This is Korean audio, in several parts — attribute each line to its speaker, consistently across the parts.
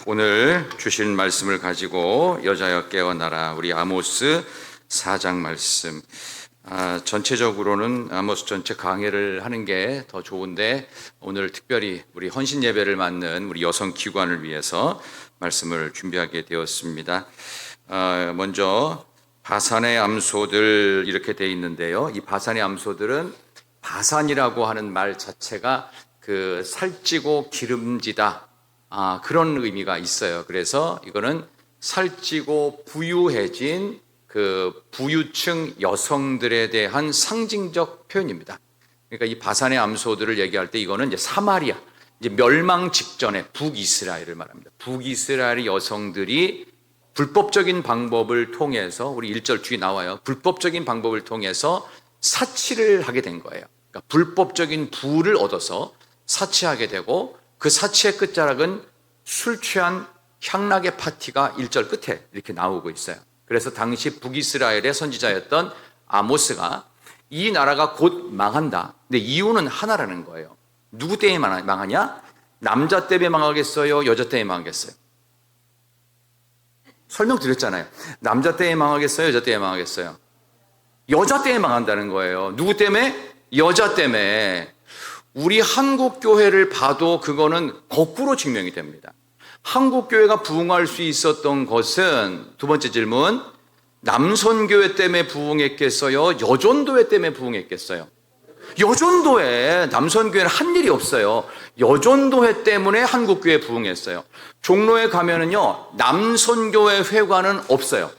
Speaker 1: 오늘 주신 말씀을 가지고 여자여 깨어나라, 우리 아모스 4장 말씀. 전체적으로는 아모스 전체 강해를 하는 게 더 좋은데 오늘 특별히 우리 헌신 예배를 맡는 우리 여성 기관을 위해서 말씀을 준비하게 되었습니다. 먼저 바산의 암소들 이렇게 돼 있는데요. 이 바산의 암소들은 바산이라고 하는 말 자체가 그 살찌고 기름지다, 그런 의미가 있어요. 그래서 이거는 살찌고 부유해진 그 부유층 여성들에 대한 상징적 표현입니다. 그러니까 이 바산의 암소들을 얘기할 때 이거는 이제 사마리아, 이제 멸망 직전에 북이스라엘을 말합니다. 북이스라엘 여성들이 불법적인 방법을 통해서, 우리 1절 뒤에 나와요. 불법적인 방법을 통해서 사치를 하게 된 거예요. 그러니까 불법적인 부를 얻어서 사치하게 되고, 그 사치의 끝자락은 술 취한 향락의 파티가 1절 끝에 이렇게 나오고 있어요. 그래서 당시 북이스라엘의 선지자였던 아모스가 이 나라가 곧 망한다. 근데 이유는 하나라는 거예요. 누구 때문에 망하냐? 남자 때문에 망하겠어요? 여자 때문에 망하겠어요? 설명드렸잖아요. 남자 때문에 망하겠어요? 여자 때문에 망하겠어요? 여자 때문에 망한다는 거예요. 누구 때문에? 여자 때문에. 우리 한국교회를 봐도 그거는 거꾸로 증명이 됩니다. 한국교회가 부흥할 수 있었던 것은, 두 번째 질문, 남선교회 때문에 부흥했겠어요? 여전도회 때문에 부흥했겠어요? 여전도회, 남선교회는 한 일이 없어요. 여전도회 때문에 한국교회 부흥했어요. 종로에 가면은요, 남선교회 회관은 없어요.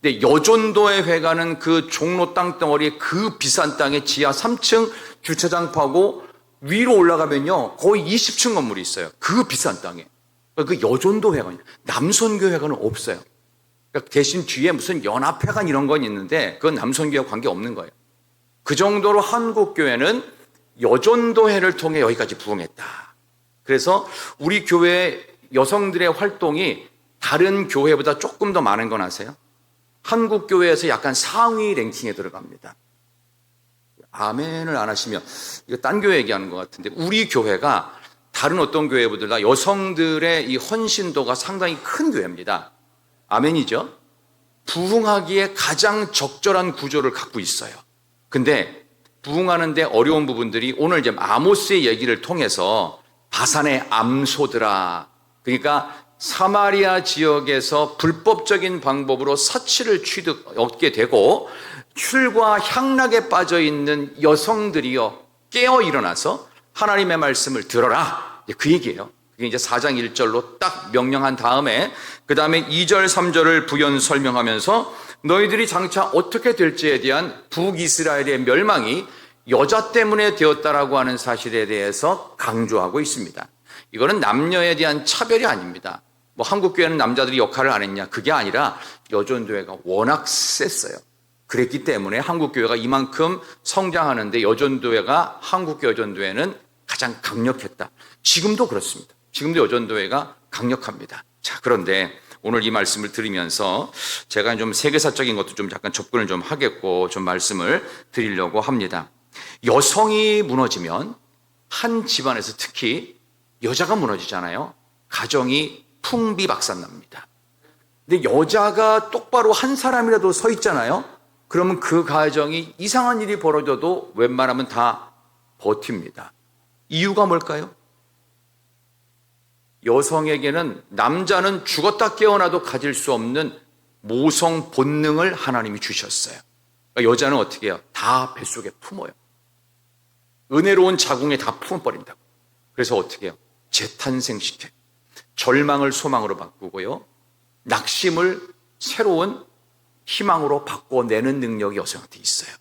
Speaker 1: 근데 여전도회 회관은 그 종로 땅덩어리, 그 비싼 땅에 지하 3층 주차장 파고 위로 올라가면요, 거의 20층 건물이 있어요. 그 비싼 땅에. 그 여전도 회관이, 남선교 회관은 없어요. 그러니까 대신 뒤에 무슨 연합회관 이런 건 있는데 그건 남선교와 관계 없는 거예요. 그 정도로 한국교회는 여전도회를 통해 여기까지 부흥했다. 그래서 우리 교회 여성들의 활동이 다른 교회보다 조금 더 많은 건 아세요? 한국교회에서 약간 상위 랭킹에 들어갑니다. 아멘을 안 하시면 이거 딴 교회 얘기하는 것 같은데, 우리 교회가 다른 어떤 교회보다 여성들의 이 헌신도가 상당히 큰 교회입니다. 아멘이죠? 부흥하기에 가장 적절한 구조를 갖고 있어요. 근데 부흥하는데 어려운 부분들이 오늘 이제 아모스의 얘기를 통해서 바산의 암소들아, 그러니까 사마리아 지역에서 불법적인 방법으로 사치를 얻게 되고 술과 향락에 빠져 있는 여성들이여 깨어 일어나서 하나님의 말씀을 들어라, 그 얘기예요. 그게 이제 4장 1절로 딱 명령한 다음에 그 다음에 2절 3절을 부연 설명하면서 너희들이 장차 어떻게 될지에 대한 북이스라엘의 멸망이 여자 때문에 되었다라고 하는 사실에 대해서 강조하고 있습니다. 이거는 남녀에 대한 차별이 아닙니다. 뭐 한국교회는 남자들이 역할을 안 했냐, 그게 아니라 여전도회가 워낙 셌어요. 그랬기 때문에 한국교회가 이만큼 성장하는데 여전도회가, 한국교 여전도회는 가장 강력했다. 지금도 그렇습니다. 지금도 여전도회가 강력합니다. 자, 그런데 오늘 이 말씀을 들으면서 제가 좀 세계사적인 것도 좀 약간 접근을 좀 하겠고 좀 말씀을 드리려고 합니다. 여성이 무너지면 한 집안에서 특히 여자가 무너지잖아요. 가정이 풍비박산납니다. 근데 여자가 똑바로 한 사람이라도 서 있잖아요. 그러면 그 가정이 이상한 일이 벌어져도 웬만하면 다 버팁니다. 이유가 뭘까요? 여성에게는, 남자는 죽었다 깨어나도 가질 수 없는 모성 본능을 하나님이 주셨어요. 그러니까 여자는 어떻게 해요? 다 뱃속에 품어요. 은혜로운 자궁에 다 품어버린다고. 그래서 어떻게 해요? 재탄생시켜요. 절망을 소망으로 바꾸고요, 낙심을 새로운 희망으로 바꿔내는 능력이 여성한테 있어요.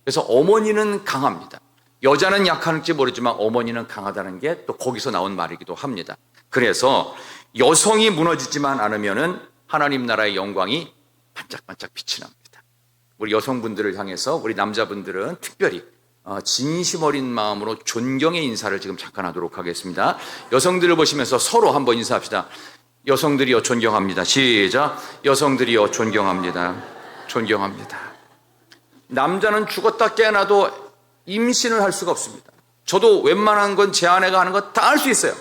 Speaker 1: 그래서 어머니는 강합니다. 여자는 약한지 모르지만 어머니는 강하다는 게 또 거기서 나온 말이기도 합니다. 그래서 여성이 무너지지만 않으면은 하나님 나라의 영광이 반짝반짝 빛이 납니다. 우리 여성분들을 향해서 우리 남자분들은 특별히 진심 어린 마음으로 존경의 인사를 지금 잠깐 하도록 하겠습니다. 여성들을 보시면서 서로 한번 인사합시다. 여성들이여 존경합니다. 시작. 여성들이여 존경합니다. 존경합니다. 남자는 죽었다 깨어나도 임신을 할 수가 없습니다. 저도 웬만한 건 제 아내가 하는 거 다 할 수 있어요.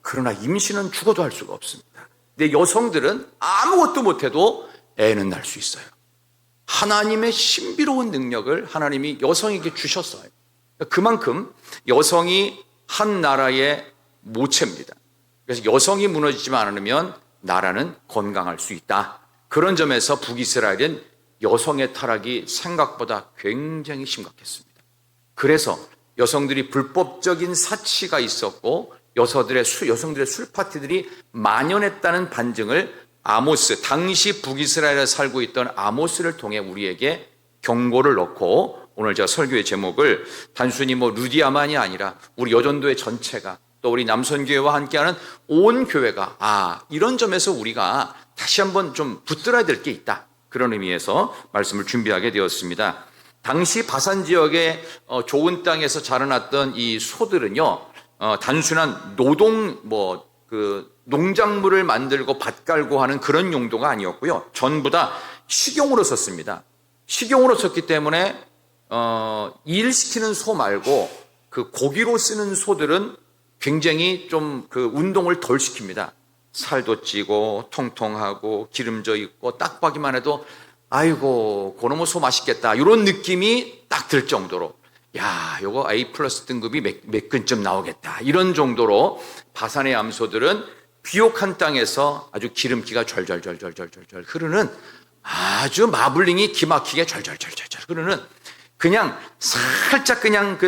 Speaker 1: 그러나 임신은 죽어도 할 수가 없습니다. 근데 여성들은 아무것도 못해도 애는 낳을 수 있어요. 하나님의 신비로운 능력을 하나님이 여성에게 주셨어요. 그만큼 여성이 한 나라의 모체입니다. 그래서 여성이 무너지지만 않으면 나라는 건강할 수 있다. 그런 점에서 북이스라엘은 여성의 타락이 생각보다 굉장히 심각했습니다. 그래서 여성들이 불법적인 사치가 있었고 여성들의 술 파티들이 만연했다는 반증을 아모스, 당시 북이스라엘에 살고 있던 아모스를 통해 우리에게 경고를 넣고, 오늘 제가 설교의 제목을 단순히 루디아만이 아니라 우리 여전도회 전체가, 또 우리 남선교회와 함께하는 온 교회가 이런 점에서 우리가 다시 한번 좀 붙들어야 될 게 있다, 그런 의미에서 말씀을 준비하게 되었습니다. 당시 바산 지역의 좋은 땅에서 자라났던 이 소들은요, 단순한 노동 농작물을 만들고 밭 갈고 하는 그런 용도가 아니었고요. 전부 다 식용으로 썼습니다. 식용으로 썼기 때문에 일시키는 소 말고 그 고기로 쓰는 소들은 굉장히 좀 그 운동을 덜 시킵니다. 살도 찌고 통통하고 기름져 있고 딱 보기만 해도 아이고 그놈의 소 맛있겠다, 이런 느낌이 딱 들 정도로, 야, 요거 A+ 등급이 몇 근쯤 나오겠다, 이런 정도로 바산의 암소들은 비옥한 땅에서 아주 기름기가 절절절절절절 흐르는, 아주 마블링이 기막히게 절절절절 흐르는, 그냥 살짝 그냥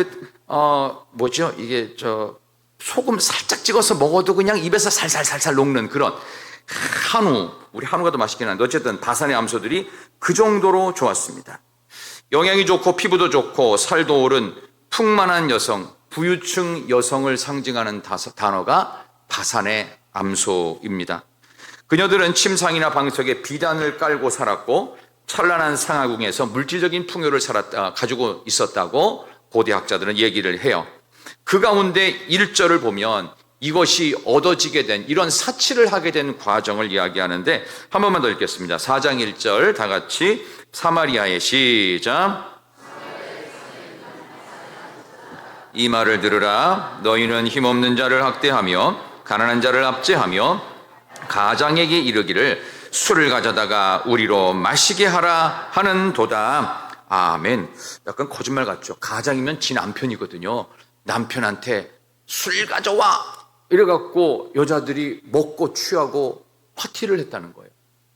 Speaker 1: 소금 살짝 찍어서 먹어도 그냥 입에서 살살살살 녹는 그런 한우, 우리 한우가 더 맛있긴 한데 어쨌든 바산의 암소들이 그 정도로 좋았습니다. 영양이 좋고 피부도 좋고 살도 오른 풍만한 여성, 부유층 여성을 상징하는 단어가 바산의 암소입니다. 그녀들은 침상이나 방석에 비단을 깔고 살았고 찬란한 상하궁에서 물질적인 풍요를 가지고 있었다고 고대학자들은 얘기를 해요. 그 가운데 1절을 보면 이것이 얻어지게 된, 이런 사치를 하게 된 과정을 이야기하는데, 한 번만 더 읽겠습니다. 4장 1절 다 같이 사마리아의 시작. 이 말을 들으라. 너희는 힘없는 자를 학대하며 가난한 자를 압제하며 가장에게 이르기를 술을 가져다가 우리로 마시게 하라 하는 도다. 아멘. 약간 거짓말 같죠. 가장이면 지 남편이거든요. 남편한테 술 가져와 이래갖고 여자들이 먹고 취하고 파티를 했다는 거예요.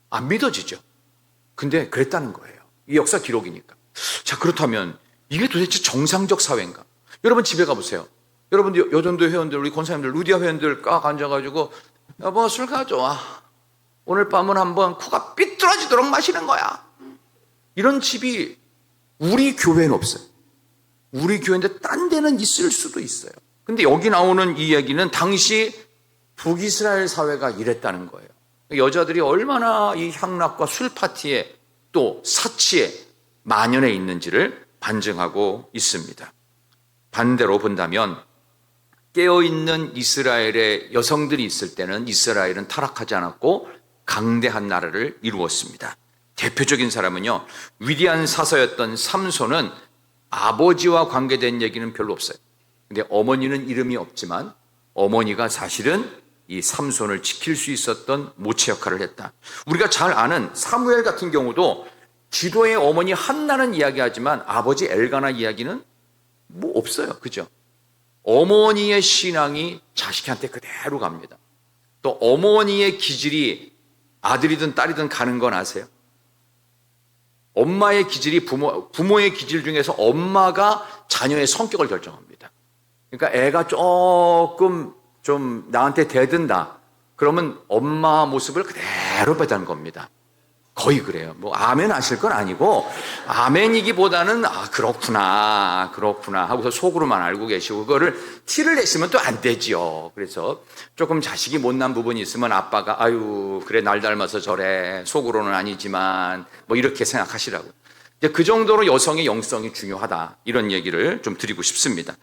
Speaker 1: 안 믿어지죠. 근데 그랬다는 거예요. 이 역사 기록이니까. 자, 그렇다면 이게 도대체 정상적 사회인가? 여러분 집에 가보세요. 여러분 여전도 회원들, 우리 권사님들, 루디아 회원들 꽉 앉아가지고 여보 술 가져와. 오늘 밤은 한번 코가 삐뚤어지도록 마시는 거야. 이런 집이 우리 교회는 없어요. 우리 교회인데 딴 데는 있을 수도 있어요. 근데 여기 나오는 이 얘기는 당시 북이스라엘 사회가 이랬다는 거예요. 여자들이 얼마나 이 향락과 술 파티에 또 사치에 만연해 있는지를 반증하고 있습니다. 반대로 본다면 깨어있는 이스라엘의 여성들이 있을 때는 이스라엘은 타락하지 않았고 강대한 나라를 이루었습니다. 대표적인 사람은요, 위대한 사서였던 삼손은 아버지와 관계된 얘기는 별로 없어요. 근데 어머니는 이름이 없지만 어머니가 사실은 이 삼손을 지킬 수 있었던 모체 역할을 했다. 우리가 잘 아는 사무엘 같은 경우도 기도의 어머니 한나는 이야기하지만 아버지 엘가나 이야기는 없어요. 그죠? 어머니의 신앙이 자식한테 그대로 갑니다. 또 어머니의 기질이 아들이든 딸이든 가는 건 아세요? 엄마의 기질이 부모의 기질 중에서 엄마가 자녀의 성격을 결정합니다. 그러니까 애가 조금 좀 나한테 대든다. 그러면 엄마 모습을 그대로 빼다는 겁니다. 거의 그래요. 아멘 하실 건 아니고, 아멘이기보다는 그렇구나 하고서 속으로만 알고 계시고, 그거를 티를 내시면 또 안 되지요. 그래서 조금 자식이 못난 부분이 있으면 아빠가 아유 그래 날 닮아서 저래, 속으로는 아니지만 이렇게 생각하시라고. 그 정도로 여성의 영성이 중요하다, 이런 얘기를 좀 드리고 싶습니다.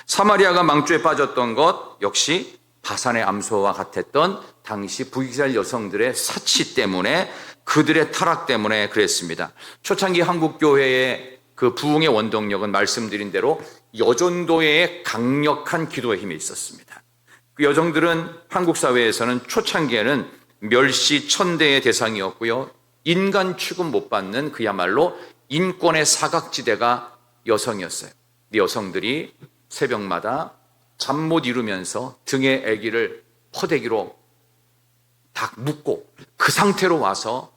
Speaker 1: 사마리아가 망조에 빠졌던 것 역시 바산의 암소와 같았던 당시 북이스라엘 여성들의 사치 때문에, 그들의 타락 때문에 그랬습니다. 초창기 한국교회의 그 부흥의 원동력은 말씀드린 대로 여전도회의 강력한 기도의 힘이 있었습니다. 그 여성들은 한국 사회에서는 초창기에는 멸시 천대의 대상이었고요. 인간 취급 못 받는 그야말로 인권의 사각지대가 여성이었어요. 여성들이 새벽마다 잠 못 이루면서 등에 아기를 퍼대기로 딱 묶고 그 상태로 와서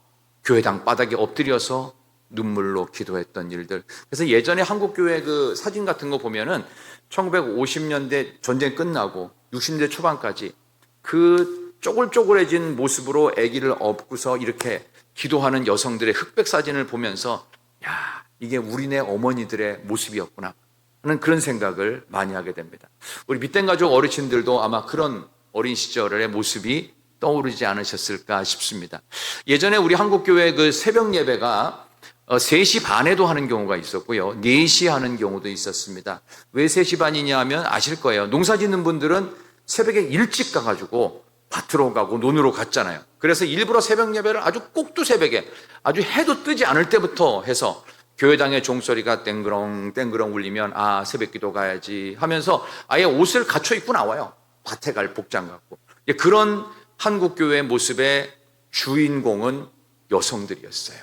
Speaker 1: 교회당 바닥에 엎드려서 눈물로 기도했던 일들. 그래서 예전에 한국교회 그 사진 같은 거 보면은 1950년대 전쟁 끝나고 60년대 초반까지 그 쪼글쪼글해진 모습으로 아기를 업고서 이렇게 기도하는 여성들의 흑백 사진을 보면서 야, 이게 우리네 어머니들의 모습이었구나 하는 그런 생각을 많이 하게 됩니다. 우리 밑된 가족 어르신들도 아마 그런 어린 시절의 모습이 떠오르지 않으셨을까 싶습니다. 예전에 우리 한국교회 그 새벽 예배가 3시 반에도 하는 경우가 있었고요. 4시 하는 경우도 있었습니다. 왜 3시 반이냐 하면 아실 거예요. 농사 짓는 분들은 새벽에 일찍 가가지고 밭으로 가고 논으로 갔잖아요. 그래서 일부러 새벽 예배를 아주 꼭두 새벽에 아주 해도 뜨지 않을 때부터 해서 교회당의 종소리가 땡그렁 땡그렁 울리면 아, 새벽 기도 가야지 하면서 아예 옷을 갖춰 입고 나와요. 밭에 갈 복장 갖고. 그런 한국교회의 모습의 주인공은 여성들이었어요.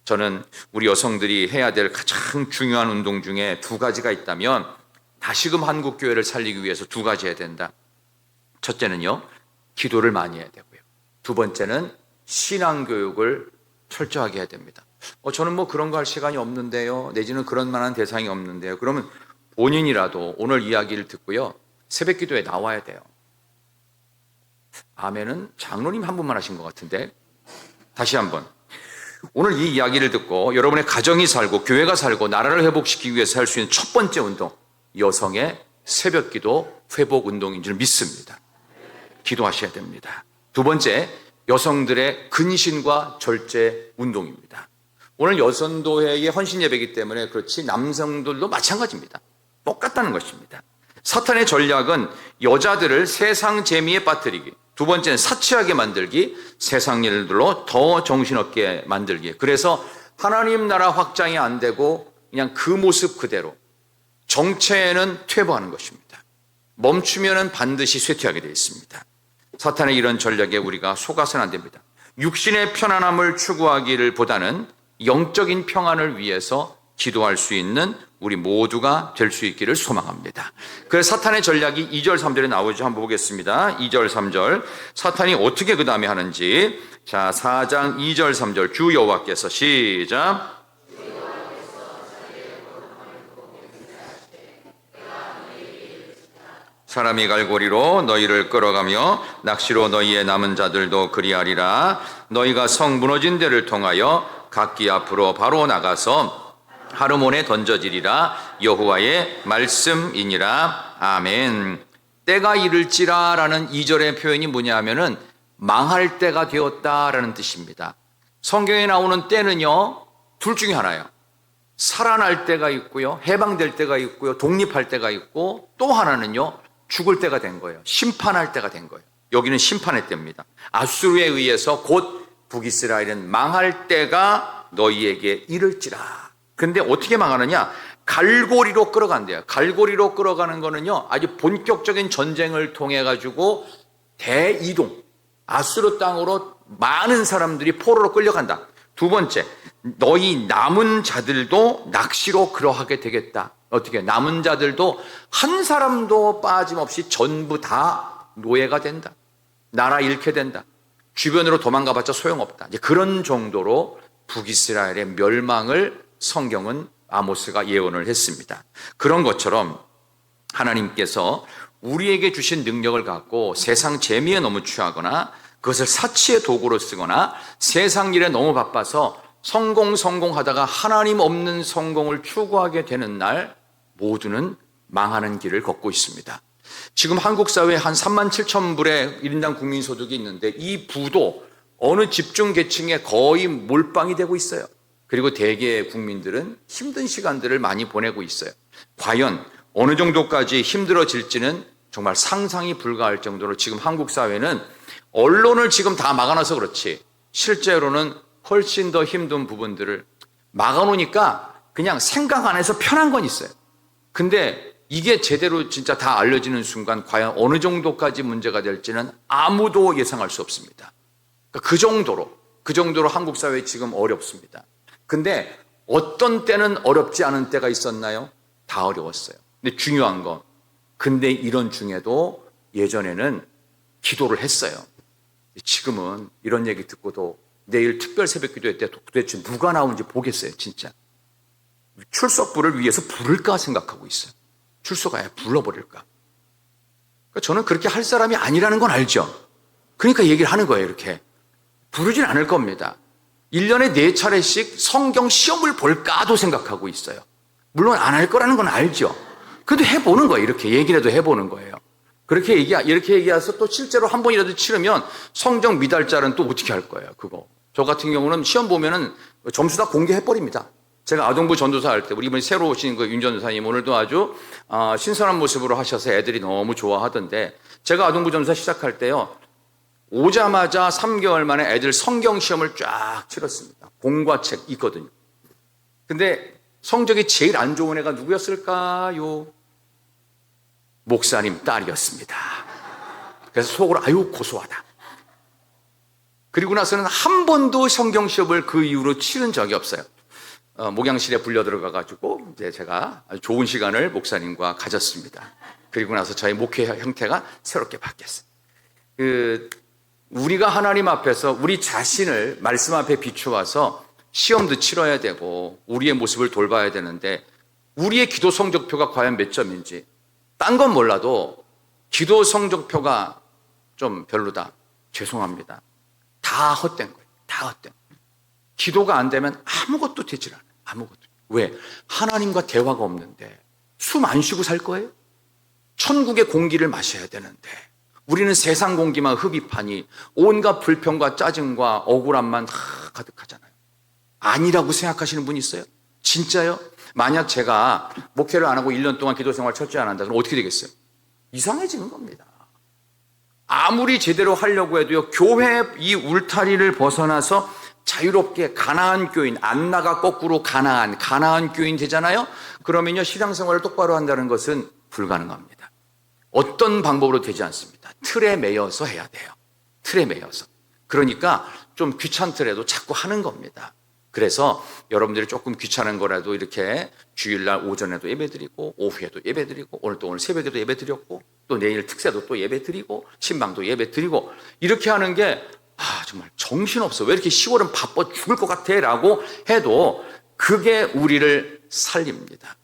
Speaker 1: 저는 우리 여성들이 해야 될 가장 중요한 운동 중에 2가지가 있다면 다시금 한국교회를 살리기 위해서 2가지 해야 된다. 첫째는요, 기도를 많이 해야 되고요. 2번째는 신앙교육을 철저하게 해야 됩니다. 저는 뭐 그런 거 할 시간이 없는데요. 내지는 그런 만한 대상이 없는데요. 그러면 본인이라도 오늘 이야기를 듣고요. 새벽 기도에 나와야 돼요. 아멘은 장로님 한 분만 하신 것 같은데 다시 한번. 오늘 이 이야기를 듣고 여러분의 가정이 살고 교회가 살고 나라를 회복시키기 위해서 할 수 있는 첫 번째 운동, 여성의 새벽 기도 회복 운동인 줄 믿습니다. 기도하셔야 됩니다. 2번째, 여성들의 근신과 절제 운동입니다. 오늘 여성도회의 헌신 예배이기 때문에 그렇지 남성들도 마찬가지입니다. 똑같다는 것입니다. 사탄의 전략은 여자들을 세상 재미에 빠뜨리기, 2번째는 사치하게 만들기, 세상 일들로 더 정신없게 만들기. 그래서 하나님 나라 확장이 안 되고 그냥 그 모습 그대로 정체에는 퇴보하는 것입니다. 멈추면 반드시 쇠퇴하게 되어 있습니다. 사탄의 이런 전략에 우리가 속아서는 안 됩니다. 육신의 편안함을 추구하기를 보다는 영적인 평안을 위해서 기도할 수 있는 우리 모두가 될 수 있기를 소망합니다. 그래서 사탄의 전략이 2절 3절에 나오죠. 한번 보겠습니다. 2절 3절 사탄이 어떻게 그 다음에 하는지. 자, 4장 2절 3절 주 여호와께서 시작. 사람이 갈고리로 너희를 끌어가며 낚시로 너희의 남은 자들도 그리하리라. 너희가 성 무너진 데를 통하여 각기 앞으로 바로 나가서 하르몬에 던져지리라. 여호와의 말씀이니라. 아멘. 때가 이를지라 라는 2절의 표현이 뭐냐 하면은 망할 때가 되었다라는 뜻입니다. 성경에 나오는 때는요, 둘 중에 하나예요. 살아날 때가 있고요, 해방될 때가 있고요, 독립할 때가 있고, 또 하나는요, 죽을 때가 된 거예요. 심판할 때가 된 거예요. 여기는 심판의 때입니다. 아수르에 의해서 곧 북이스라엘은 망할 때가 너희에게 이를지라. 근데 어떻게 망하느냐? 갈고리로 끌어간대요. 갈고리로 끌어가는 거는요, 아주 본격적인 전쟁을 통해 가지고 대이동, 아수르 땅으로 많은 사람들이 포로로 끌려간다. 2번째, 너희 남은 자들도 낚시로 그러하게 되겠다. 어떻게? 남은 자들도 한 사람도 빠짐없이 전부 다 노예가 된다. 나라 잃게 된다. 주변으로 도망가봤자 소용없다. 이제 그런 정도로 북이스라엘의 멸망을 성경은 아모스가 예언을 했습니다. 그런 것처럼 하나님께서 우리에게 주신 능력을 갖고 세상 재미에 너무 취하거나 그것을 사치의 도구로 쓰거나 세상 일에 너무 바빠서 성공하다가 하나님 없는 성공을 추구하게 되는 날 모두는 망하는 길을 걷고 있습니다. 지금 한국 사회에 한 3만 7천 불의 1인당 국민소득이 있는데 이 부도 어느 집중 계층에 거의 몰빵이 되고 있어요. 그리고 대개의 국민들은 힘든 시간들을 많이 보내고 있어요. 과연 어느 정도까지 힘들어질지는 정말 상상이 불가할 정도로 지금 한국 사회는 언론을 지금 다 막아놔서 그렇지 실제로는 훨씬 더 힘든 부분들을 막아놓으니까 그냥 생각 안에서 편한 건 있어요. 근데 이게 제대로 진짜 다 알려지는 순간 과연 어느 정도까지 문제가 될지는 아무도 예상할 수 없습니다. 그러니까 그 정도로 한국 사회 지금 어렵습니다. 근데 어떤 때는 어렵지 않은 때가 있었나요? 다 어려웠어요. 근데 중요한 건, 근데 이런 중에도 예전에는 기도를 했어요. 지금은 이런 얘기 듣고도 내일 특별 새벽 기도회 때 도대체 누가 나오는지 보겠어요, 진짜. 출석부를 위해서 부를까 생각하고 있어요. 출석아야 불러버릴까. 그러니까 저는 그렇게 할 사람이 아니라는 건 알죠. 그러니까 얘기를 하는 거예요, 이렇게. 부르진 않을 겁니다. 1년에 4차례씩 성경 시험을 볼까도 생각하고 있어요. 물론 안 할 거라는 건 알죠. 그래도 해보는 거예요. 이렇게 얘기라도 해보는 거예요. 이렇게 얘기해서 또 실제로 한 번이라도 치르면 성경 미달자는 또 어떻게 할 거예요, 그거. 저 같은 경우는 시험 보면은 점수 다 공개해버립니다. 제가 아동부 전도사 할 때, 우리 이번에 새로 오신 윤 전도사님 오늘도 아주 신선한 모습으로 하셔서 애들이 너무 좋아하던데, 제가 아동부 전도사 시작할 때요, 오자마자 3개월 만에 애들 성경 시험을 쫙 치렀습니다. 공과책 있거든요. 근데 성적이 제일 안 좋은 애가 누구였을까요? 목사님 딸이었습니다. 그래서 속으로 아유 고소하다. 그리고 나서는 한 번도 성경 시험을 그 이후로 치른 적이 없어요. 목양실에 불려 들어가가지고 이제 제가 아주 좋은 시간을 목사님과 가졌습니다. 그리고 나서 저희 목회 형태가 새롭게 바뀌었어요. 우리가 하나님 앞에서 우리 자신을 말씀 앞에 비추어서 시험도 치러야 되고 우리의 모습을 돌봐야 되는데, 우리의 기도 성적표가 과연 몇 점인지, 딴 건 몰라도 기도 성적표가 좀 별로다, 죄송합니다. 다 헛된 거예요. 다 헛된 거예요. 기도가 안 되면 아무것도 되질 않아요. 아무것도. 왜? 하나님과 대화가 없는데 숨 안 쉬고 살 거예요? 천국의 공기를 마셔야 되는데 우리는 세상 공기만 흡입하니 온갖 불평과 짜증과 억울함만 가득하잖아요. 아니라고 생각하시는 분 있어요? 진짜요? 만약 제가 목회를 안 하고 1년 동안 기도 생활 철저히 안 한다, 그럼 어떻게 되겠어요? 이상해지는 겁니다. 아무리 제대로 하려고 해도요, 교회 이 울타리를 벗어나서 자유롭게 가나안 교인, 안나가 거꾸로 가나안 교인 되잖아요? 그러면요, 신앙생활을 똑바로 한다는 것은 불가능합니다. 어떤 방법으로 되지 않습니다. 틀에 매여서 해야 돼요. 틀에 매여서. 그러니까 좀 귀찮더라도 자꾸 하는 겁니다. 그래서 여러분들이 조금 귀찮은 거라도 이렇게 주일날 오전에도 예배드리고 오후에도 예배드리고 오늘 새벽에도 예배드렸고 또 내일 특세도 또 예배드리고 신방도 예배드리고 이렇게 하는 게 정말 정신없어. 왜 이렇게 10월은 바빠 죽을 것 같아? 라고 해도 그게 우리를 살립니다.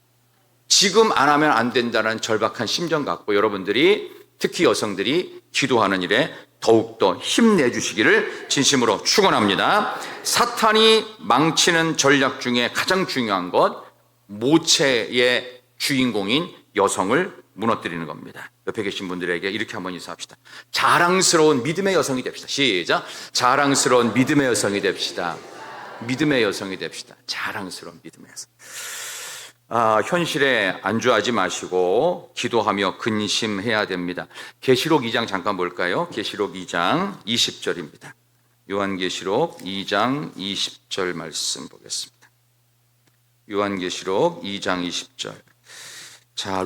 Speaker 1: 지금 안 하면 안 된다는 절박한 심정 갖고 여러분들이, 특히 여성들이 기도하는 일에 더욱더 힘내주시기를 진심으로 축원합니다. 사탄이 망치는 전략 중에 가장 중요한 것, 모체의 주인공인 여성을 무너뜨리는 겁니다. 옆에 계신 분들에게 이렇게 한번 인사합시다. 자랑스러운 믿음의 여성이 됩시다. 시작. 자랑스러운 믿음의 여성이 됩시다. 믿음의 여성이 됩시다. 자랑스러운 믿음의 여성. 현실에 안주하지 마시고 기도하며 근심해야 됩니다. 계시록 2장 잠깐 볼까요? 계시록 2장 20절입니다. 요한계시록 2장 20절 말씀 보겠습니다. 요한계시록 2장 20절. 자,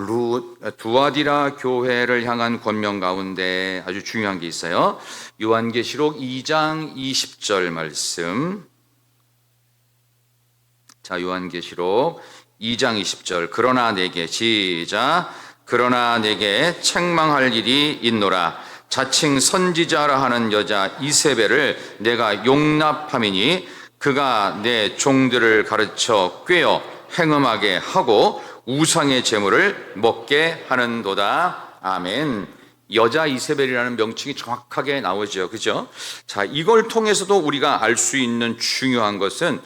Speaker 1: 두아디라 교회를 향한 권면 가운데 아주 중요한 게 있어요. 요한계시록 2장 20절 말씀. 자, 요한계시록 2장 20절. 그러나 내게, 시작. 그러나 내게 책망할 일이 있노라. 자칭 선지자라 하는 여자 이세벨을 내가 용납함이니 그가 내 종들을 가르쳐 꿰어 행음하게 하고 우상의 제물을 먹게 하는도다. 아멘. 여자 이세벨이라는 명칭이 정확하게 나오죠. 그죠? 자, 이걸 통해서도 우리가 알 수 있는 중요한 것은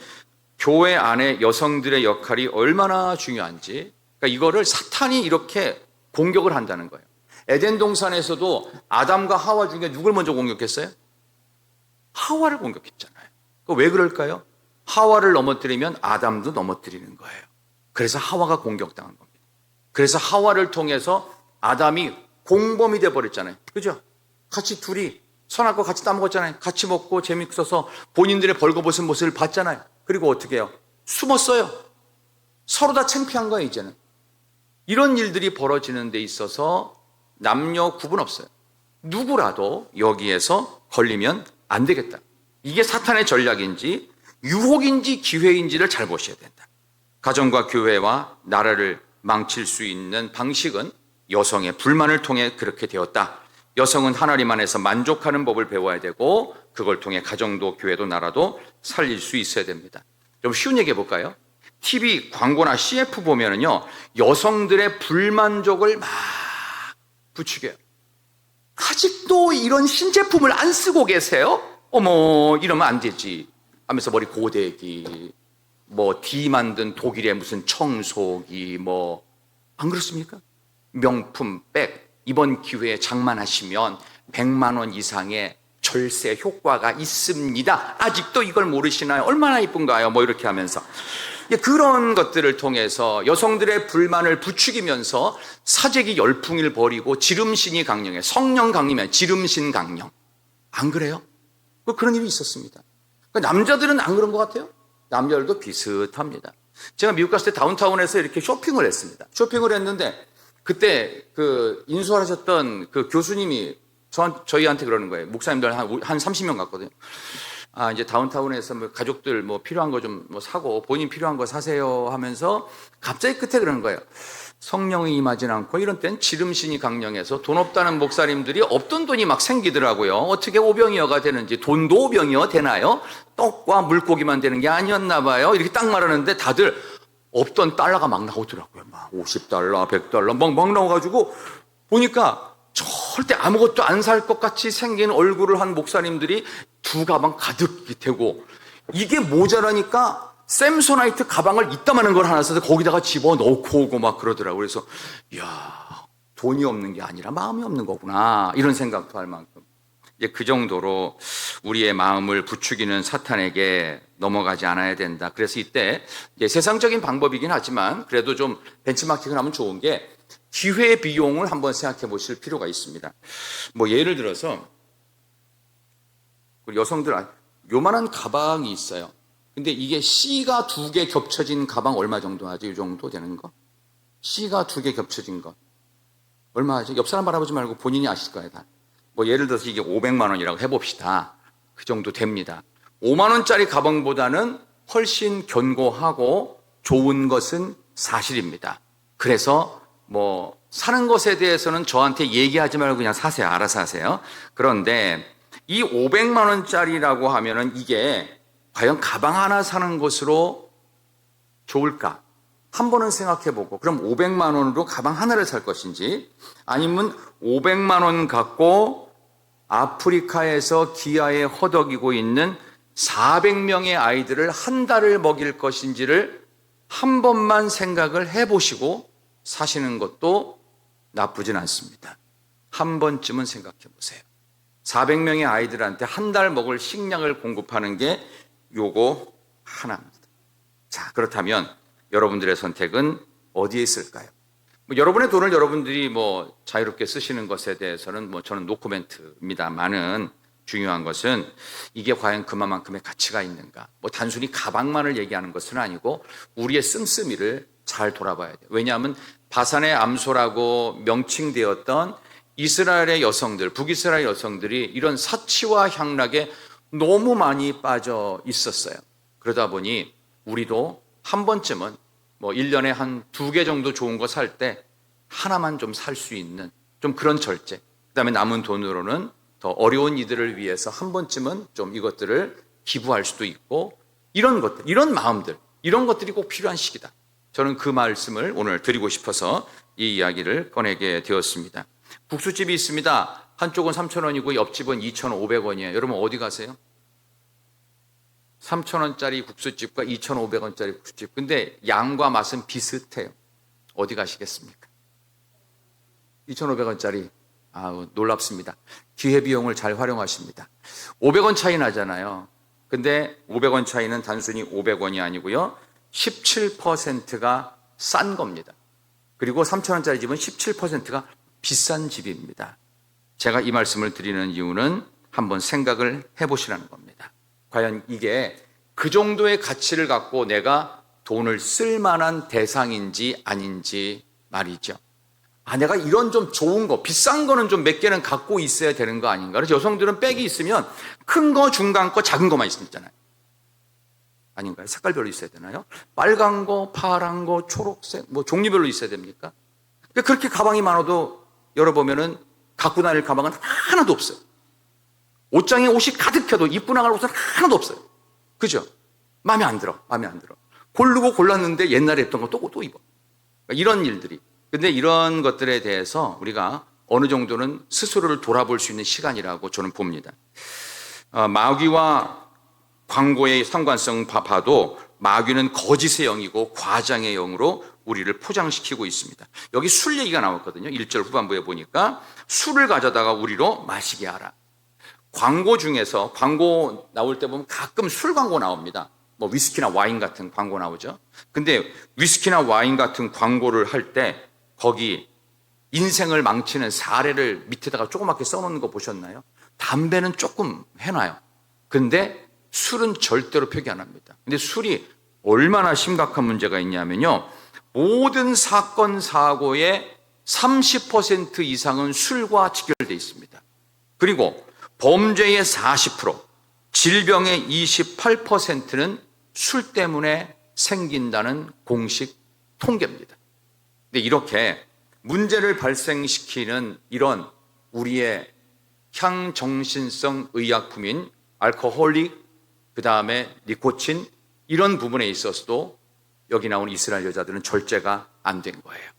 Speaker 1: 교회 안에 여성들의 역할이 얼마나 중요한지, 그러니까 이거를 사탄이 이렇게 공격을 한다는 거예요. 에덴 동산에서도 아담과 하와 중에 누굴 먼저 공격했어요? 하와를 공격했잖아요. 왜 그럴까요? 하와를 넘어뜨리면 아담도 넘어뜨리는 거예요. 그래서 하와가 공격당한 겁니다. 그래서 하와를 통해서 아담이 공범이 돼버렸잖아요. 그죠? 같이 둘이 선악과 같이 따먹었잖아요. 같이 먹고 재밌어서 본인들의 벌거벗은 모습을 봤잖아요. 그리고 어떻게 해요? 숨었어요. 서로 다 창피한 거예요, 이제는. 이런 일들이 벌어지는 데 있어서 남녀 구분 없어요. 누구라도 여기에서 걸리면 안 되겠다. 이게 사탄의 전략인지 유혹인지 기회인지를 잘 보셔야 된다. 가정과 교회와 나라를 망칠 수 있는 방식은 여성의 불만을 통해 그렇게 되었다. 여성은 하나님 안에서 만족하는 법을 배워야 되고 그걸 통해 가정도 교회도 나라도 살릴 수 있어야 됩니다. 좀 쉬운 얘기 해볼까요? TV 광고나 CF 보면은요, 여성들의 불만족을 막 부추겨요. 아직도 이런 신제품을 안 쓰고 계세요? 어머, 이러면 안 되지 하면서 머리 고데기, D 만든 독일의 무슨 청소기, 안 그렇습니까? 명품 백, 이번 기회에 장만하시면 100만 원 이상의 절세 효과가 있습니다. 아직도 이걸 모르시나요? 얼마나 이쁜가요? 이렇게 하면서 그런 것들을 통해서 여성들의 불만을 부추기면서 사재기 열풍을 벌이고 지름신이 강령해. 성령 강림에 지름신 강령. 안 그래요? 그런 일이 있었습니다. 남자들은 안 그런 것 같아요? 남자들도 비슷합니다. 제가 미국 갔을 때 다운타운에서 이렇게 쇼핑을 했습니다. 쇼핑을 했는데 그때 인수하셨던 그 교수님이 저희한테 그러는 거예요. 목사님들 한 30명 갔거든요. 이제 다운타운에서 가족들 필요한 거 좀 사고 본인 필요한 거 사세요 하면서 갑자기 끝에 그러는 거예요. 성령이 임하진 않고 이런 때는 지름신이 강령해서 돈 없다는 목사님들이 없던 돈이 막 생기더라고요. 어떻게 오병이어가 되는지. 돈도 오병이어 되나요? 떡과 물고기만 되는 게 아니었나 봐요. 이렇게 딱 말하는데 다들 없던 달러가 막 나오더라고요. 막 50달러, 100달러 막 나와가지고 보니까 절대 아무것도 안 살 것 같이 생긴 얼굴을 한 목사님들이 두 가방 가득 되고, 이게 모자라니까 샘소나이트 가방을 이따만한 걸 하나 사서 거기다가 집어넣고 오고 막 그러더라고요. 그래서 이야, 돈이 없는 게 아니라 마음이 없는 거구나, 이런 생각도 할 만큼 그 정도로 우리의 마음을 부추기는 사탄에게 넘어가지 않아야 된다. 그래서 이때 세상적인 방법이긴 하지만 그래도 좀 벤치마킹을 하면 좋은 게 기회 비용을 한번 생각해 보실 필요가 있습니다. 예를 들어서 여성들 요만한 가방이 있어요. 근데 이게 C가 2개 겹쳐진 가방 얼마 정도 하죠? 이 정도 되는 거? C가 2개 겹쳐진 거 얼마 하죠? 옆 사람 바라보지 말고 본인이 아실 거예요. 다. 예를 들어서 이게 500만 원이라고 해봅시다. 그 정도 됩니다. 5만 원짜리 가방보다는 훨씬 견고하고 좋은 것은 사실입니다. 그래서 사는 것에 대해서는 저한테 얘기하지 말고 그냥 사세요. 알아서 하세요. 그런데 이 500만 원짜리라고 하면은 이게 과연 가방 하나 사는 것으로 좋을까? 한 번은 생각해보고, 그럼 500만 원으로 가방 하나를 살 것인지, 아니면 500만 원 갖고 아프리카에서 기아에 허덕이고 있는 400명의 아이들을 한 달을 먹일 것인지를 한 번만 생각을 해보시고 사시는 것도 나쁘진 않습니다. 한 번쯤은 생각해 보세요. 400명의 아이들한테 한 달 먹을 식량을 공급하는 게 요거 하나입니다. 자, 그렇다면 여러분들의 선택은 어디에 있을까요? 여러분의 돈을 여러분들이 자유롭게 쓰시는 것에 대해서는 저는 노코멘트입니다만은, 중요한 것은 이게 과연 그만큼의 가치가 있는가. 단순히 가방만을 얘기하는 것은 아니고 우리의 씀씀이를 잘 돌아봐야 돼요. 왜냐하면 바산의 암소라고 명칭되었던 이스라엘의 여성들, 북이스라엘 여성들이 이런 사치와 향락에 너무 많이 빠져 있었어요. 그러다 보니 우리도 한 번쯤은 1년에 한 2개 정도 좋은 거 살 때 하나만 좀 살 수 있는 좀 그런 절제, 그 다음에 남은 돈으로는 더 어려운 이들을 위해서 한 번쯤은 좀 이것들을 기부할 수도 있고, 이런 것들, 이런 마음들, 이런 것들이 꼭 필요한 시기다. 저는 그 말씀을 오늘 드리고 싶어서 이 이야기를 꺼내게 되었습니다. 국수집이 있습니다. 한쪽은 3,000원이고 옆집은 2,500원이에요. 여러분 어디 가세요? 3,000원짜리 국수집과 2,500원짜리 국수집. 근데 양과 맛은 비슷해요. 어디 가시겠습니까? 2,500원짜리. 놀랍습니다. 기회비용을 잘 활용하십니다. 500원 차이 나잖아요. 근데 500원 차이는 단순히 500원이 아니고요, 17%가 싼 겁니다. 그리고 3,000원짜리 집은 17%가 비싼 집입니다. 제가 이 말씀을 드리는 이유는 한번 생각을 해보시라는 겁니다. 과연 이게 그 정도의 가치를 갖고 내가 돈을 쓸 만한 대상인지 아닌지 말이죠. 내가 이런 좀 좋은 거, 비싼 거는 좀 몇 개는 갖고 있어야 되는 거 아닌가. 그래서 여성들은 백이 있으면 큰 거, 중간 거, 작은 거만 있잖아요. 아닌가요? 색깔별로 있어야 되나요? 빨간 거, 파란 거, 초록색, 뭐 종류별로 있어야 됩니까? 그렇게 가방이 많아도 열어보면은 갖고 다닐 가방은 하나도 없어요. 옷장에 옷이 가득해도 입고 나갈 옷은 하나도 없어요. 그죠? 마음에 안 들어. 고르고 골랐는데 옛날에 했던 거 또 입어. 이런 일들이. 근데 이런 것들에 대해서 우리가 어느 정도는 스스로를 돌아볼 수 있는 시간이라고 저는 봅니다. 마귀와 광고의 상관성 봐도 마귀는 거짓의 영이고 과장의 영으로 우리를 포장시키고 있습니다. 여기 술 얘기가 나왔거든요. 1절 후반부에 보니까 술을 가져다가 우리로 마시게 하라. 광고 중에서 광고 나올 때 보면 가끔 술 광고 나옵니다. 뭐 위스키나 와인 같은 광고 나오죠. 근데 위스키나 와인 같은 광고를 할 때 거기 인생을 망치는 사례를 밑에다가 조그맣게 써놓는 거 보셨나요? 담배는 조금 해놔요. 근데 술은 절대로 표기 안 합니다. 근데 술이 얼마나 심각한 문제가 있냐면요. 모든 사건, 사고의 30% 이상은 술과 직결되어 있습니다. 그리고 범죄의 40%, 질병의 28%는 술 때문에 생긴다는 공식 통계입니다. 근데 이렇게 문제를 발생시키는 이런 우리의 향정신성 의약품인 알코올릭, 그 다음에 니코틴, 이런 부분에 있어서도 여기 나온 이스라엘 여자들은 절제가 안 된 거예요.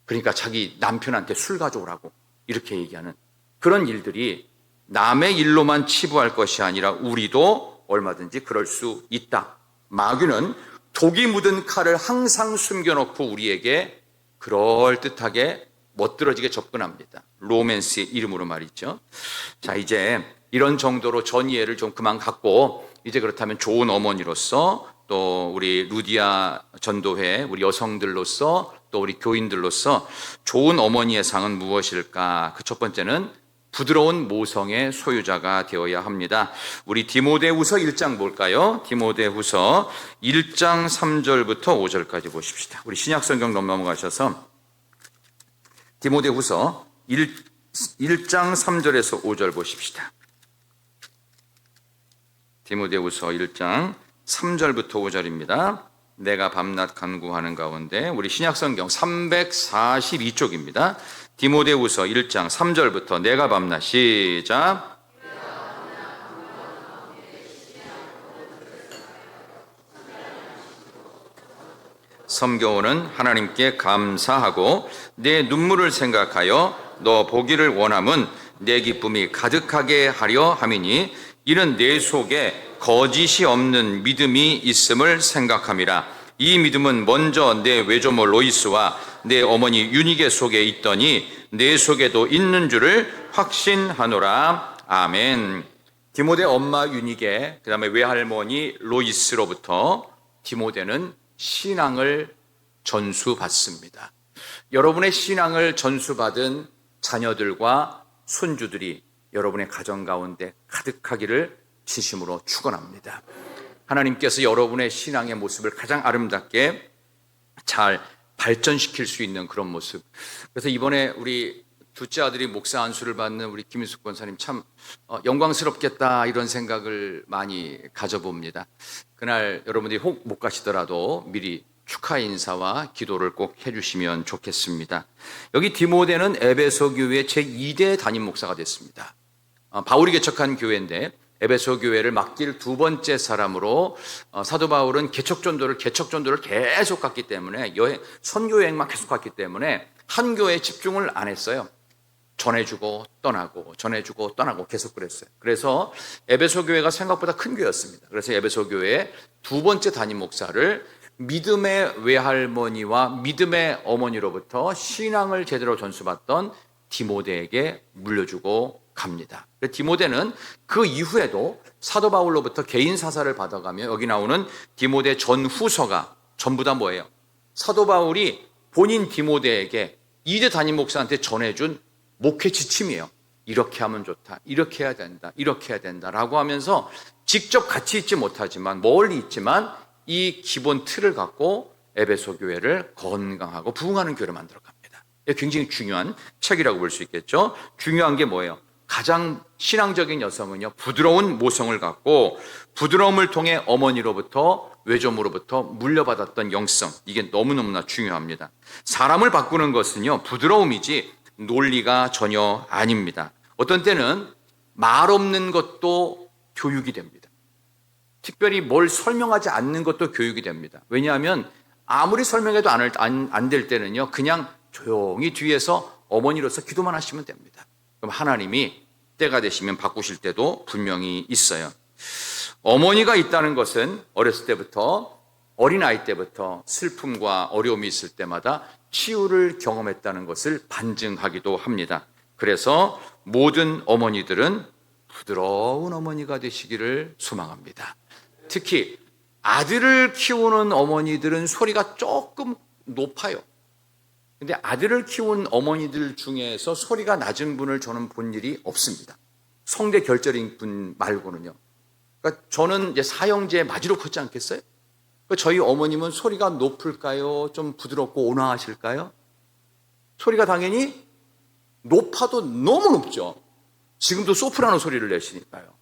Speaker 1: 그러니까 자기 남편한테 술 가져오라고 이렇게 얘기하는 그런 일들이 남의 일로만 치부할 것이 아니라 우리도 얼마든지 그럴 수 있다. 마귀는 독이 묻은 칼을 항상 숨겨놓고 우리에게 그럴듯하게 멋들어지게 접근합니다. 로맨스의 이름으로 말이죠. 자, 이제 이런 정도로 전이해를 좀 그만 갖고 이제 그렇다면 좋은 어머니로서 또 우리 루디아 전도회 우리 여성들로서 또 우리 교인들로서 좋은 어머니의 상은 무엇일까? 그 첫 번째는 부드러운 모성의 소유자가 되어야 합니다. 우리 디모데후서 1장 볼까요? 디모데후서 1장 3절부터 5절까지 보십시다. 우리 신약성경 넘어가셔서 디모데후서 1장 3절에서 5절 보십시다. 디모데후서 1장 3절부터 5절입니다. 내가 밤낮 간구하는 가운데 우리 신약성경 342쪽입니다. 디모데후서 1장 3절부터 내가 밤낮 시작. 섬겨오는 하나님께 감사하고 내 눈물을 생각하여 너 보기를 원함은 내 기쁨이 가득하게 하려 함이니 이는 내 속에 거짓이 없는 믿음이 있음을 생각함이라. 이 믿음은 먼저 내 외조모 로이스와 내 어머니 유니게 속에 있더니 내 속에도 있는 줄을 확신하노라. 아멘. 디모데 엄마 유니게, 그 다음에 외할머니 로이스로부터 디모데는 신앙을 전수받습니다. 여러분의 신앙을 전수받은 자녀들과 손주들이 여러분의 가정 가운데 가득하기를 진심으로 축원합니다. 하나님께서 여러분의 신앙의 모습을 가장 아름답게 잘 발전시킬 수 있는 그런 모습. 그래서 이번에 우리 둘째 아들이 목사 안수를 받는 우리 김인숙 권사님 참 영광스럽겠다 이런 생각을 많이 가져봅니다. 그날 여러분들이 혹 못 가시더라도 미리 축하 인사와 기도를 꼭 해주시면 좋겠습니다. 여기 디모데는 에베소 교회 제2대 담임 목사가 됐습니다. 바울이 개척한 교회인데 에베소 교회를 맡길 두 번째 사람으로 사도 바울은 개척전도를 계속 갔기 때문에 선교 여행만 계속 갔기 때문에 한 교회에 집중을 안 했어요. 전해주고 떠나고 계속 그랬어요. 그래서 에베소 교회가 생각보다 큰 교회였습니다. 그래서 에베소 교회의 두 번째 담임 목사를 믿음의 외할머니와 믿음의 어머니로부터 신앙을 제대로 전수받던 디모데에게 물려주고 갑니다. 디모데는 그 이후에도 사도 바울로부터 개인 사사를 받아가며 여기 나오는 디모데 전후서가 전부 다 뭐예요? 사도 바울이 본인 디모데에게 2대 담임 목사한테 전해준 목회 지침이에요. 이렇게 하면 좋다, 이렇게 해야 된다, 이렇게 해야 된다라고 하면서 직접 같이 있지 못하지만 멀리 있지만 이 기본 틀을 갖고 에베소 교회를 건강하고 부흥하는 교회를 만들어 갑니다. 굉장히 중요한 책이라고 볼 수 있겠죠. 중요한 게 뭐예요? 가장 신앙적인 여성은요, 부드러운 모성을 갖고 부드러움을 통해 어머니로부터, 외조모로부터 물려받았던 영성, 이게 너무너무나 중요합니다. 사람을 바꾸는 것은요, 부드러움이지 논리가 전혀 아닙니다. 어떤 때는 말 없는 것도 교육이 됩니다. 특별히 뭘 설명하지 않는 것도 교육이 됩니다. 왜냐하면 아무리 설명해도 안 될 때는요, 그냥 조용히 뒤에서 어머니로서 기도만 하시면 됩니다. 그럼 하나님이 때가 되시면 바꾸실 때도 분명히 있어요. 어머니가 있다는 것은 어렸을 때부터, 어린아이 때부터 슬픔과 어려움이 있을 때마다 치유를 경험했다는 것을 반증하기도 합니다. 그래서 모든 어머니들은 부드러운 어머니가 되시기를 소망합니다. 특히 아들을 키우는 어머니들은 소리가 조금 높아요. 근데 아들을 키운 어머니들 중에서 소리가 낮은 분을 저는 본 일이 없습니다. 성대 결절인 분 말고는요. 그러니까 저는 이제 사형제 맞이로 컸지 않겠어요? 그러니까 저희 어머님은 소리가 높을까요? 좀 부드럽고 온화하실까요? 소리가 당연히 높아도 너무 높죠. 지금도 소프라노 소리를 내시니까요.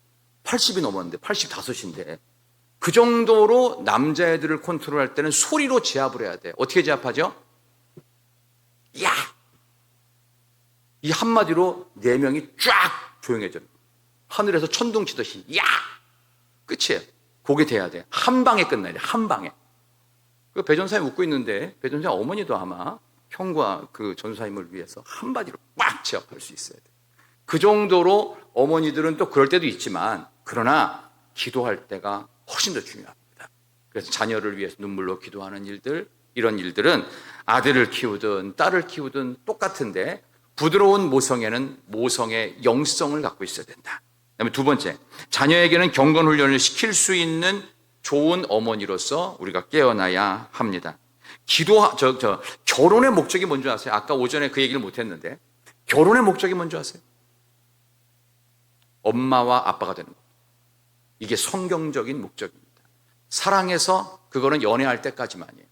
Speaker 1: 80이 넘었는데, 85인데. 그 정도로 남자애들을 컨트롤할 때는 소리로 제압을 해야 돼요. 어떻게 제압하죠? 야! 이 한마디로 4명이 쫙 조용해져요. 하늘에서 천둥 치듯이 야! 끝이에요. 그게 돼야 돼. 한 방에 끝나야 돼. 한 방에. 그 배전사님 웃고 있는데 배전사님 어머니도 아마 형과 그 전사님을 위해서 한마디로 꽉 제압할 수 있어야 돼. 그 정도로 어머니들은 또 그럴 때도 있지만 그러나 기도할 때가 훨씬 더 중요합니다. 그래서 자녀를 위해서 눈물로 기도하는 일들, 이런 일들은 아들을 키우든 딸을 키우든 똑같은데 부드러운 모성에는 모성의 영성을 갖고 있어야 된다. 그다음에 두 번째, 자녀에게는 경건 훈련을 시킬 수 있는 좋은 어머니로서 우리가 깨어나야 합니다. 결혼의 목적이 뭔지 아세요? 아까 오전에 그 얘기를 못했는데 결혼의 목적이 뭔지 아세요? 엄마와 아빠가 되는 것. 이게 성경적인 목적입니다. 사랑해서 그거는 연애할 때까지만이에요.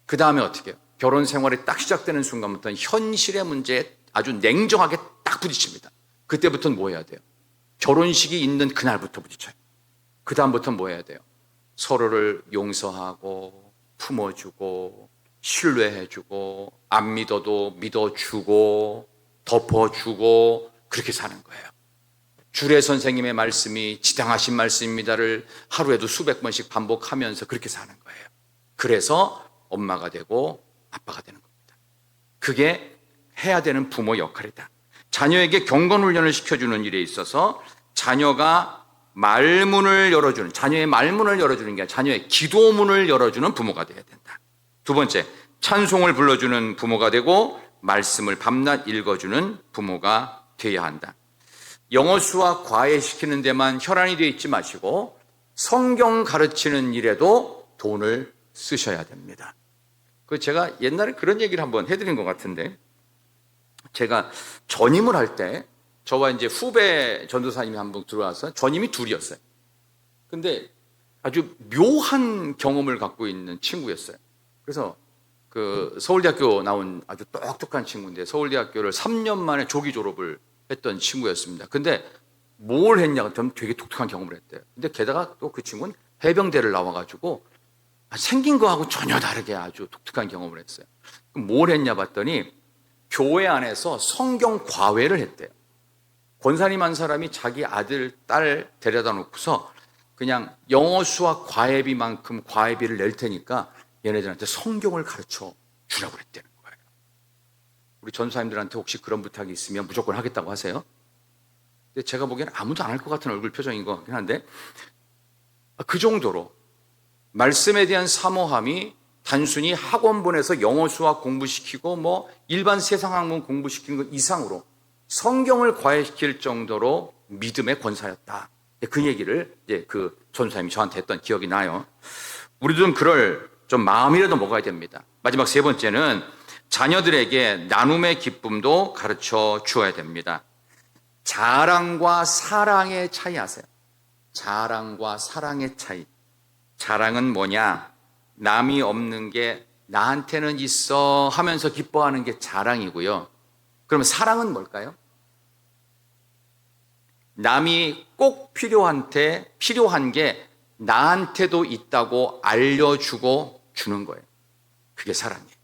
Speaker 1: 그 다음에 어떻게 해요? 결혼 생활이 딱 시작되는 순간부터는 현실의 문제에 아주 냉정하게 딱 부딪힙니다. 그때부터는 뭐 해야 돼요? 결혼식이 있는 그날부터 부딪혀요. 그 다음부터는 뭐 해야 돼요? 서로를 용서하고 품어주고 신뢰해주고 안 믿어도 믿어주고 덮어주고 그렇게 사는 거예요. 주례 선생님의 말씀이 지당하신 말씀입니다를 하루에도 수백 번씩 반복하면서 그렇게 사는 거예요. 그래서 엄마가 되고 아빠가 되는 겁니다. 그게 해야 되는 부모 역할이다. 자녀에게 경건훈련을 시켜주는 일에 있어서 자녀가 말문을 열어주는, 자녀의 말문을 열어주는 게 아니라 자녀의 기도문을 열어주는 부모가 되어야 된다. 두 번째, 찬송을 불러주는 부모가 되고 말씀을 밤낮 읽어주는 부모가 되어야 한다. 영어 수학 과외시키는 데만 혈안이 되어 있지 마시고 성경 가르치는 일에도 돈을 쓰셔야 됩니다. 제가 옛날에 그런 얘기를 한번 해드린 것 같은데, 제가 전임을 할 때 저와 이제 후배 전도사님이 한 분 들어와서 전임이 둘이었어요. 근데 아주 묘한 경험을 갖고 있는 친구였어요. 그래서 그 서울대학교 나온 아주 똑똑한 친구인데 서울대학교를 3년 만에 조기 졸업을 했던 친구였습니다. 근데 뭘 했냐가 좀 되게 독특한 경험을 했대요. 근데 게다가 또 그 친구는 해병대를 나와가지고 생긴 거하고 전혀 다르게 아주 독특한 경험을 했어요. 그럼 뭘 했냐 봤더니 교회 안에서 성경 과외를 했대요. 권사님 한 사람이 자기 아들, 딸 데려다 놓고서 그냥 영어 수학 과외비만큼 과외비를 낼 테니까 얘네들한테 성경을 가르쳐 주라고 그랬다는 거예요. 우리 전사님들한테 혹시 그런 부탁이 있으면 무조건 하겠다고 하세요? 근데 제가 보기에는 아무도 안 할 것 같은 얼굴 표정인 것 같긴 한데 그 정도로 말씀에 대한 사모함이 단순히 학원 보내서 영어 수학 공부시키고 뭐 일반 세상 학문 공부시키는 것 이상으로 성경을 과외시킬 정도로 믿음의 권사였다. 그 얘기를 이제 그 전사님이 저한테 했던 기억이 나요. 우리도 좀 그럴 좀 마음이라도 먹어야 됩니다. 마지막 세 번째는 자녀들에게 나눔의 기쁨도 가르쳐 주어야 됩니다. 자랑과 사랑의 차이 아세요? 자랑과 사랑의 차이. 자랑은 뭐냐? 남이 없는 게 나한테는 있어 하면서 기뻐하는 게 자랑이고요. 그러면 사랑은 뭘까요? 남이 꼭 필요한 게 나한테도 있다고 알려주고 주는 거예요. 그게 사랑이에요.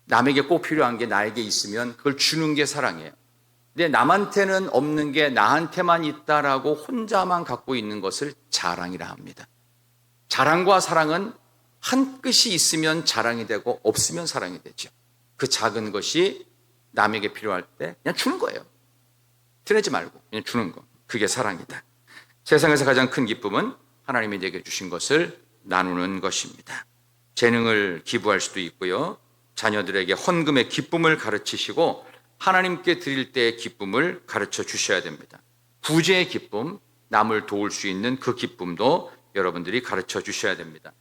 Speaker 1: 남에게 꼭 필요한 게 나에게 있으면 그걸 주는 게 사랑이에요. 근데 남한테는 없는 게 나한테만 있다라고 혼자만 갖고 있는 것을 자랑이라 합니다. 자랑과 사랑은 한 끗이 있으면 자랑이 되고 없으면 사랑이 되죠. 그 작은 것이 남에게 필요할 때 그냥 주는 거예요. 티내지 말고 그냥 주는 거. 그게 사랑이다. 세상에서 가장 큰 기쁨은 하나님이 내게 주신 것을 나누는 것입니다. 재능을 기부할 수도 있고요. 자녀들에게 헌금의 기쁨을 가르치시고 하나님께 드릴 때의 기쁨을 가르쳐 주셔야 됩니다. 구제의 기쁨, 남을 도울 수 있는 그 기쁨도 여러분들이 가르쳐 주셔야 됩니다.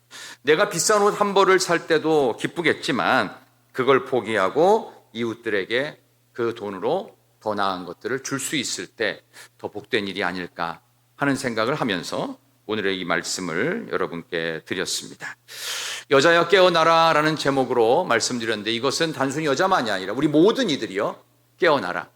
Speaker 1: 내가 비싼 옷 한 벌을 살 때도 기쁘겠지만 그걸 포기하고 이웃들에게 그 돈으로 더 나은 것들을 줄 수 있을 때 더 복된 일이 아닐까 하는 생각을 하면서 오늘의 이 말씀을 여러분께 드렸습니다. 여자여 깨어나라 라는 제목으로 말씀드렸는데 이것은 단순히 여자만이 아니라 우리 모든 이들이요 깨어나라.